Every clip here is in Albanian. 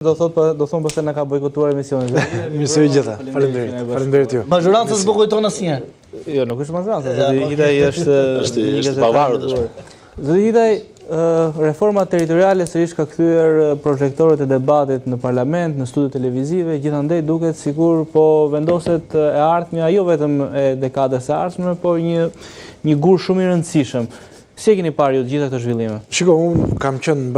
Do thonë pëse na ka bojkotuar emisionin. Mirëse gjitha. Faleminderit ju. Mazhoranca s'po kujton asnjëherë. Jo, nuk është Mazhoranca, zoti Idaj është pavarur. Zoti Idaj, reforma territoriale sërish ka kthyer projektorët e debatit në parlament, në studio televizive, gjithandej duket sikur po vendoset e ardhmja jo vetëm e dekadës së ardhshme, por një gur shumë i rëndësishëm. Si e keni parë ju të gjitha këto zhvillime? Shiko, unë kam qenë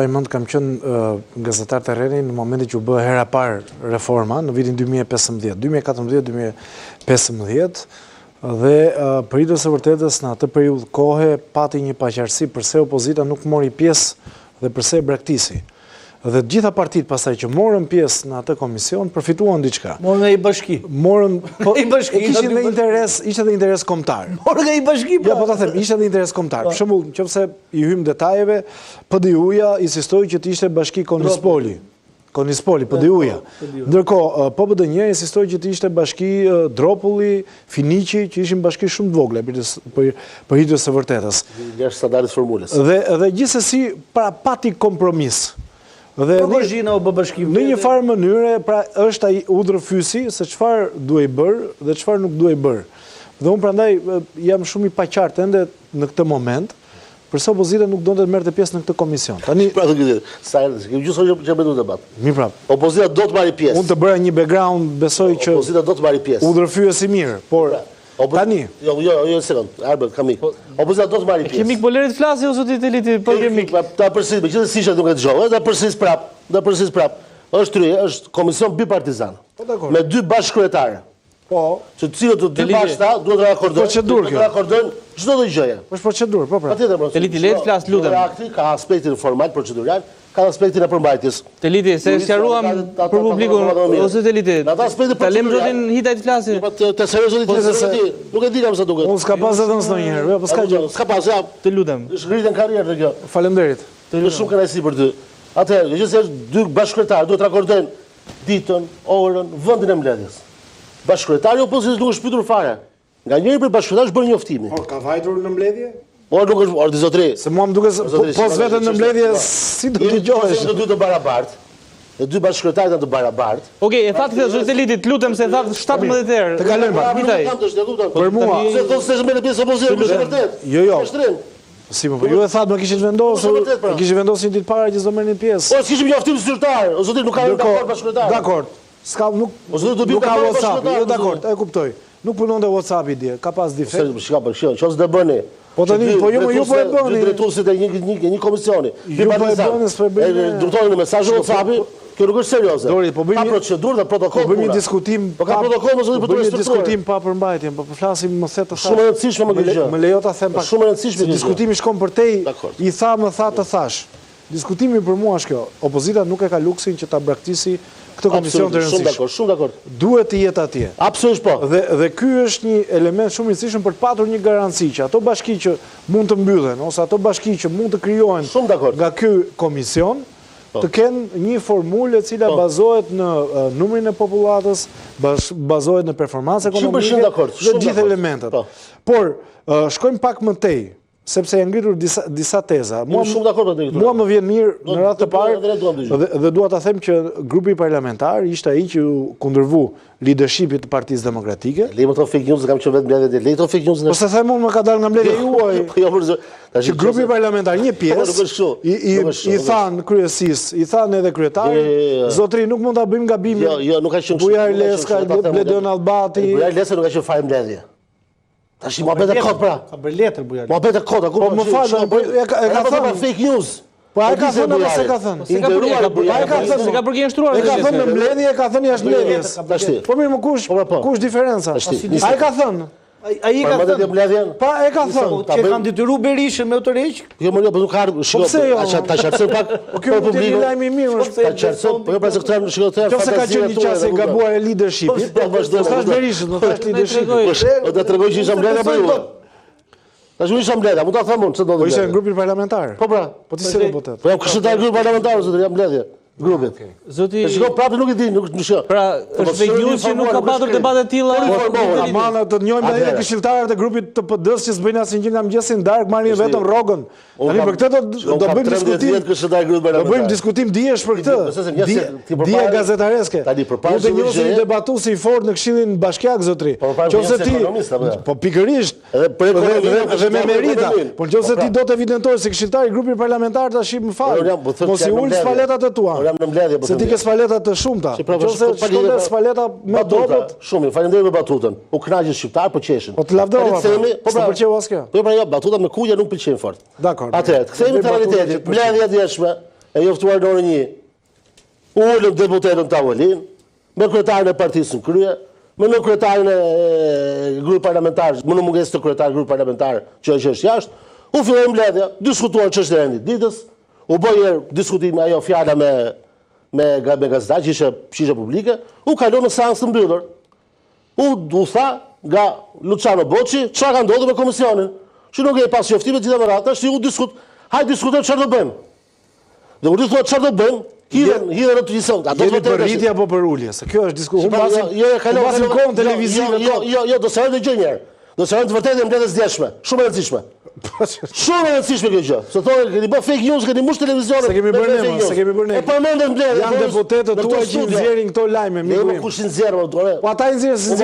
gazetar terreni në momentin që u bë hera parë reforma në vitin 2015, 2014-2015 dhe për së vërtetës në atë periudhë kohe pati një paqartësi përse opozita nuk mori pjesë dhe përse e braktisi. Dhe gjitha partitë pastaj që morën pjesë në atë komision përfituan diçka. Morën nga i bashki. Morën, kishin dhe interes, ishte dhe interes kombëtar. Morën nga i bashki. Ja, po ta them, ishte dhe interes kombëtar. Për shembull, nëse i hym detajeve, PDU-ja insistoi që të ishte bashki Konispoli. PDU-ja. Ndërkohë, PBD-ja insistoi që të ishte bashki Dropulli, Finiqi, që ishin bashki shumë të vogla për hidhjes së vërtetës. Jashtë standardit formulës. Dhe gjithsesi pati kompromis. Dhe në një farë mënyre, pra është ai udhërfysi se çfarë duhej bërë dhe çfarë nuk duhej bërë. Dhe unë prandaj jam shumë i paqartë ende në këtë moment, përse opozita nuk donte të merrte pjesë në këtë komision. Tani pra gjysmë që bëu debat. Mi prap. Opozita do të marrë pjesë. Unë të bëra një background, besoj që opozita do të marrë pjesë. Udhërfyes i mirë, por tani. Jo, sekond. Arbet, kam mik. Opozita do të marrë pjesë. Kemik bolerit flasi ose ti teliti, po kemik. Ta përsëris, megjithëse si nuk e dëgjova, ta përsëris prap. Është komision bipartizan. Me 2 bashkëkryetarë. Po, që të cilët të dy bashkëta duhet të akordojnë. Procedurë kjo. Duhet të akordojnë çdo lloj gjëje. Është procedurë, po pra. Teliti le të flas lutem. Akti ka aspektin formal procedural, ka aspektin e përmbajtjes. Teliti, se sqaruam për publikun ose Teliti. Ta lëm zotin Hitaj të flasë. Të seriozisht nuk e di kam sa duket. Unë s'ka pas edhe ndonjëherë, po s'ka gjë. S'ka pas, ja. Të lutem. Është ngritën karrierë kjo. Faleminderit. Është shumë kënaqësi për ty. Atëherë, gjithsesi është 2 bashkëkryetarë duhet të akordojnë ditën, orën, vendin e mbledhjes. Bashkëkryetari i opozitës nuk është pyetur fare. Nga njëri për bashkëkryetar është bërë njoftimi. Po ka vajtur në mbledhje? Po nuk është, orë zotri. Se mua më duket pos vetëm në mbledhje si do të dëgjohesh. Të dy të barabartë. Të dy bashkëkryetarët janë të barabartë. Okej, e thatë këtë Telitit, lutem se thatë 17 herë. Të kalojmë pak. Për mua, se thonë se më pjesë opozitës, është vërtet. Jo. Si po, ju e thatë më kishit vendosur, kishit vendosur një ditë para që s'do merrni pjesë. Po s'kishim njoftim zyrtar, o zotri nuk ka dakord bashkëkryetar. Dakor. S'ka nuk ka WhatsApp. Jo dakord, e kuptoj. Nuk punonte WhatsApp-i dje, ka pas defekt. Çfarë do bëni? Po tani, po ju po e bëni. Drejtuesit e një komisioni. Ju po e bëni s'po e bëni. Dërtojnë mesazh WhatsApp-i. Kjo nuk është serioze. Po ka procedurë dhe protokoll. Po bëjmë një diskutim. Po ka protokoll mos po bëjmë një diskutim pa përmbajtje, po flasim më the të thash. Shumë e rëndësishme më gjë. Më lejo ta them pak. Shumë e rëndësishme. Diskutimi shkon për tej. I tha më tha të thash. Diskutimi për mua është kjo. Opozita nuk e ka luksin që ta braktisi këtë komision të rëndësishëm. Shumë dakord. Duhet të jetë atje. Absolutisht po. Dhe ky është një element shumë i rëndësishëm për të patur një garanci që ato bashki që mund të mbyllen ose ato bashki që mund të krijohen nga ky komision të kenë një formulë e cila bazohet në numrin e popullatës, bazohet në performancë ekonomike dhe gjithë elementet. Por shkojmë pak më tej, sepse janë ngritur disa teza. Mua më vjen mirë në radhë të parë dhe dua ta them që grupi parlamentar ishte ai që kundërvu leadershipit të Partisë Demokratike. Le më të fake news, kam qenë vetë mbledhje, le të fake news. Po se them unë më ka dalë nga mbledhja juaj. Që grupi parlamentar një pjesë i thanë kryesisë, i thanë edhe kryetarit, zotri nuk mund ta bëjmë gabimin. Jo, nuk ka qenë. Bujar Leska, Bledon Albati. Bujar Leska nuk ka qenë fare mbledhje. Tash i mohabet e kod pra. Ka bërë letër Bujar. Mohabet e kod, po më fal, e ka thënë fake news. Po ai ka thënë apo se ka thënë? Ai ka thënë, se ka përgjinjtruar. E ka thënë në mbledhje, e ka thënë jashtë mbledhjes. Po mirë, më kush diferenca? Ai ka thënë. Ai ka thënë. Pa e ka thënë. Që kanë detyruar Berishën me autorreq? Jo, më nuk ka ta qartëson pak për publikun. Lajmi i mirë është. Ta qartëson, po jo pra se këta në shkëlqyer. Nëse ka qenë një çast e gabuar e leadershipit, po thash Berishën, do thash leadershipit. Do ta tregoj që isha mbledhja për ju. Tash unë isha mbledhja, mund ta them unë se do të. Po ishte në grupin parlamentar. Po pra. Po ti se do botet. Po jam këshilltar grupi parlamentar, zotëri, jam mbledhje. grupit. Zoti, Shiko, prapë nuk e di, nuk shë. pra është fake news që nuk ka patur debate të tilla. Amana të njojmë dhe këshilltarët e grupit të PD-s që s'bëjnë asnjë gjë nga mëngjesi në darkë, marrin vetëm rrogën. Tani për këtë do bëjmë diskutim. Do bëjmë diskutim dijesh për këtë. Dije gazetareske. Ju të njohësi një debatues i fortë në Këshillin Bashkiak zotri. Nëse ti po pikërisht dhe me merita, por nëse ti do të evidentosh se këshilltari i grupit parlamentar tash më fal. Mos i ul spaletat e tua. Se ti ke spaleta të shumta. Nëse shkon spaleta me dobët. Shumë, faleminderit për batutën. U kënaqë shqiptar, po qeshin. Po të lavdërova. Po pëlqeu as kjo. Po pra jo, batuta me kuja nuk pëlqejnë fort. Dakor. Atëherë, kthehemi te realiteti. Mbledhja e djeshme e joftuar në orën 1. Ulën deputetën tavolinë, me kryetarin e partisë në krye, me kryetarin e grupit parlamentar, më në mungesë të kryetarit grupit parlamentar që është jashtë, u filloi mbledhja, diskutuar çështën e rendit ditës, u bë diskutimi ajo fjala me gazetar që ishte publike, u kalon në seancë të mbyllur. U tha nga Luciano Bocci, çfarë ka ndodhur me komisionin? Që nuk e pas qoftime gjitha më radhë, tash u hajde diskutojmë çfarë do bëjmë. Dhe kur ti thua çfarë do bëjmë, hidhen në televizor. Jeni për rritje apo për ulje? Se kjo është diskutim. Humbasim kohën televizive. Jo, do të gjë një herë. Do të të vërtetë mbledhjes djeshme, shumë e rëndësishme. Shumë e rëndësishme kjo gjë. Se thonë keni bë fake news, keni mbush televizionin. Se kemi bërë ne, se kemi bërë ne. E përmendën mbledhjen. Janë deputetët tuaj që nxjerrin këto lajme, miku im. Jo, kush i nxjerr, ore. Po ata i nxjerrin, se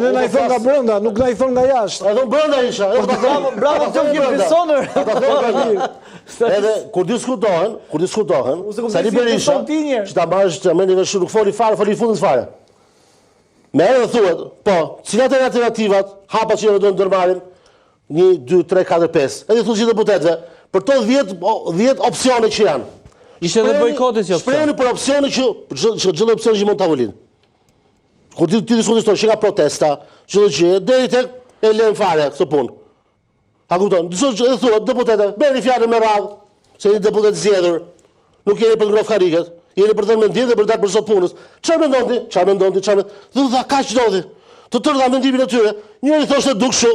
ne na i thon nga brenda, nuk na i thon nga jashtë. Ai thon brenda isha. Bravo, Gjoki Personer. Edhe kur diskutohen, Sali Berisha, që ta marrësh të mendi vesh nuk foli fare, foli fundit fare. Me edhe thuhet, po, cilat janë alternativat, hapa që do të ndërmarrim 1, 2, 3, 4, 5. Edhe thonë gjithë deputetëve, për to 10 opsione që janë. Ishte edhe bojkoti si opsion. Shprehni për opsione që çdo opsion që mund ta avulin. Kur ti diskuton që ka protesta, çdo gjë, deri tek e lën fare këtë punë. A kupton? Edhe thuhet deputetëve, bëni fjalën me radhë, se jeni deputet zgjedhur, nuk jeni për ngrof karriket. Jeni për të mendim dhe për të për sot punës. Çfarë mendoni? Dhe tha kaq ndodhi. Të tërë dha mendimin e tyre. Njëri thoshte duk kështu,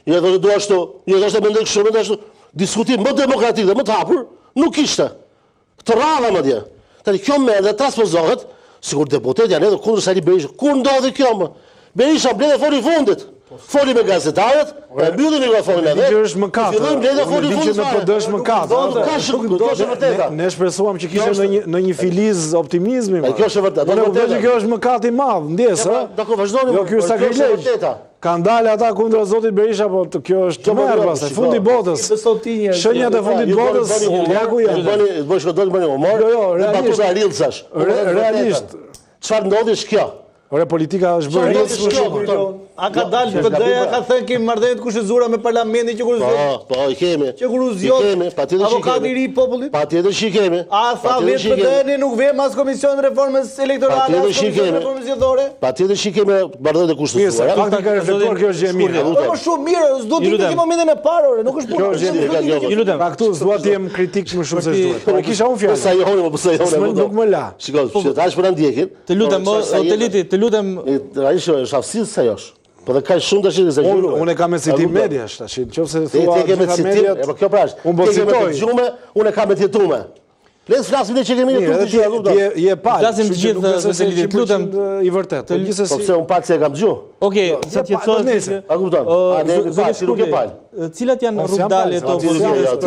njëri thoshte dua ashtu, njëri thoshte mendoj kështu, mendoj ashtu. Diskutim më demokratik dhe më të hapur nuk ishte. Të rradha madje. Tani kjo merr dhe transpozohet, sikur deputet janë edhe kundër Sali Berisha. Ku ndodhi kjo më? Berisha mbledh foli fundit. Foli me gazetarët, e mbylli mikrofonin edhe. Kjo është mëkat. Filloi mbledhja foli fundit. Në PD është mëkat. Ne shpresuam që kishte në një filiz optimizmi. Kjo është vërtet. Ne kuptojmë që kjo është mëkat i madh, ndjes, ë? Dakor, vazhdoni. Jo, ky është sakrilegj. Kanë dalë ata kundra zotit Berisha, po kjo është tmerr pastaj, fundi i botës. Shenjat e fundit të botës, ja ku janë. Bësh do të bëni humor. Jo, realisht. Realisht. Çfarë ndodhi është kjo? Ore politika është bërë rrjetë. A ka dalë PD-ja, ka thënë kemi marrëdhënie të kushëzuara me parlamentin që kur zgjodh. Po, i kemi. Që kur zgjodh. Avokati i ri i popullit. Patjetër që kemi. A tha vetë PD-ni nuk vjen as komision reformës elektorale, as komision reformës zgjedhore. Patjetër që kemi marrëdhënie të kushëzuara. Fakti ka reflektuar kjo është gjë e mirë. Po shumë mirë, s'do të ikë në momentin e parë, ore, nuk është punë. Ju lutem. Faktu s'dua të jem kritik më shumë se duhet. Po kisha unë fjalë. Sa joni. Nuk më la. Shikoj, tash po na ndjekin. Të lutem, Oteliti, të lutem. Ai është aftësisë sa josh. Po dhe ka shumë tash egzageruar. Unë kam me citim mediash tash, nëse thua gjitha mediat. Po kjo prash. Unë po citoj. Unë kam me tjetume. Le të flasim ne që kemi ne punë. Je pa. Flasim të gjithë Oteliti, të lutem. I vërtet. Po gjithsesi. Po pse un pak se e kam dëgjuar. Okej, sa të thotë. A kupton? A ne nuk e pal. Cilat janë rrugdaljet opozitës?